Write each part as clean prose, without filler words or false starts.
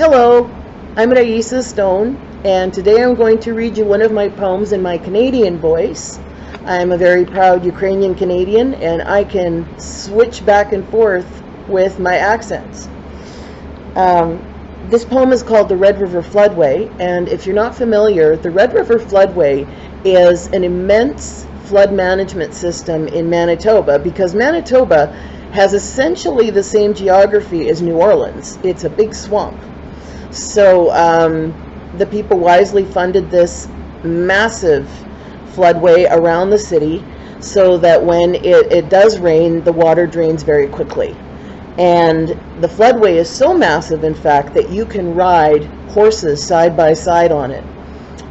Hello, I'm Raisa Stone, and today I'm going to read you one of my poems in my Canadian voice. I'm a very proud Ukrainian Canadian, and I can switch back and forth with my accents. This poem is called The Red River Floodway, and if you're not familiar, the Red River Floodway is an immense flood management system in Manitoba, because Manitoba has essentially the same geography as New Orleans. It's a big swamp. So the people wisely funded this massive floodway around the city so that when it does rain, the water drains very quickly. And the floodway is so massive, in fact, that you can ride horses side by side on it.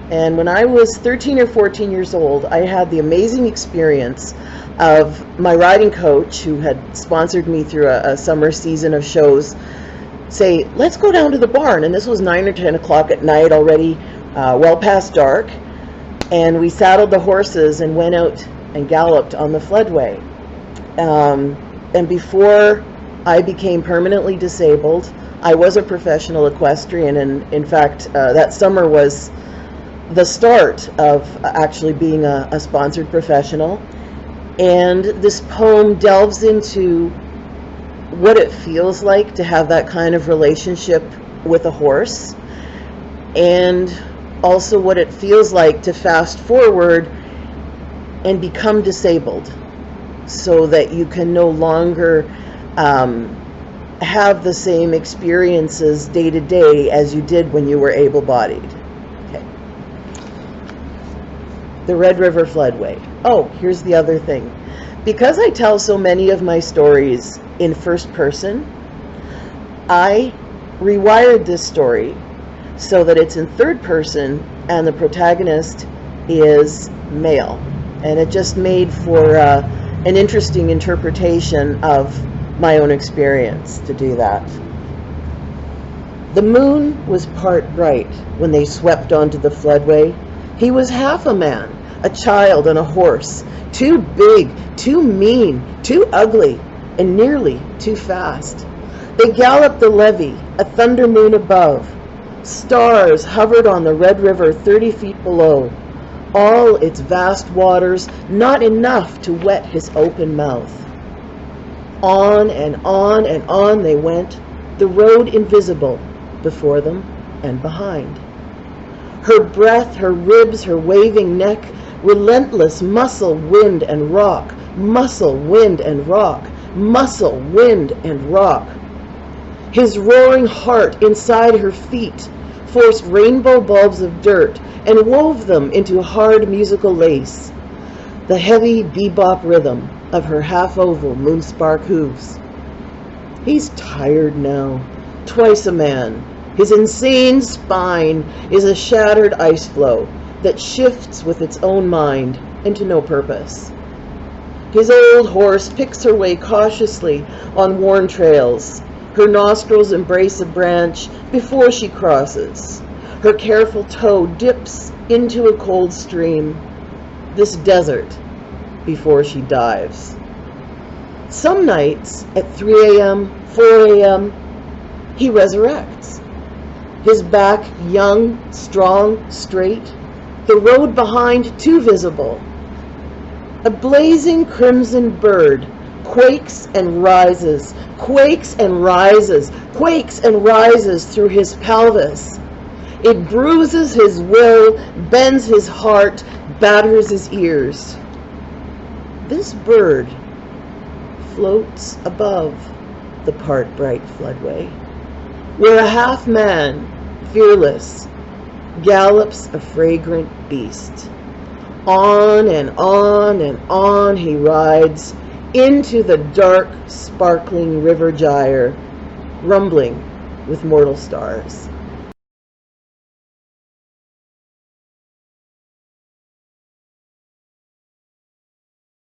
And when I was 13 or 14 years old, I had the amazing experience of my riding coach, who had sponsored me through a summer season of shows, say, let's go down to the barn. And this was 9 or 10 o'clock at night already, well past dark. And we saddled the horses and went out and galloped on the floodway. And before I became permanently disabled, I was a professional equestrian. And in fact, that summer was the start of actually being a sponsored professional. And this poem delves into what it feels like to have that kind of relationship with a horse, and also what it feels like to fast forward and become disabled so that you can no longer have the same experiences day to day as you did when you were able-bodied. Okay. The Red River Floodway. Oh, here's the other thing. Because I tell so many of my stories in first person, I rewired this story so that it's in third person and the protagonist is male. And it just made for an interesting interpretation of my own experience to do that. The moon was part bright when they swept onto the floodway. He was half a man, a child on a horse, too big, too mean, too ugly, and nearly too fast. They galloped the levee, a thunder moon above. Stars hovered on the Red River 30 feet below, all its vast waters not enough to wet his open mouth. On and on and on they went, the road invisible before them and behind. Her breath, her ribs, her waving neck, relentless muscle, wind, and rock, muscle, wind, and rock, muscle, wind, and rock. His roaring heart inside her feet forced rainbow bulbs of dirt and wove them into hard musical lace, the heavy bebop rhythm of her half-oval moonspark hooves. He's tired now, twice a man. His insane spine is a shattered ice floe that shifts with its own mind into no purpose. His old horse picks her way cautiously on worn trails. Her nostrils embrace a branch before she crosses. Her careful toe dips into a cold stream, this desert, before she dives. Some nights at 3 a.m., 4 a.m., he resurrects. His back young, strong, straight, the road behind too visible. A blazing crimson bird quakes and rises, quakes and rises, quakes and rises through his pelvis. It bruises his will, bends his heart, batters his ears. This bird floats above the part bright floodway, where a half man, fearless, gallops a fragrant beast. On and on and on he rides into the dark, sparkling river gyre, rumbling with mortal stars.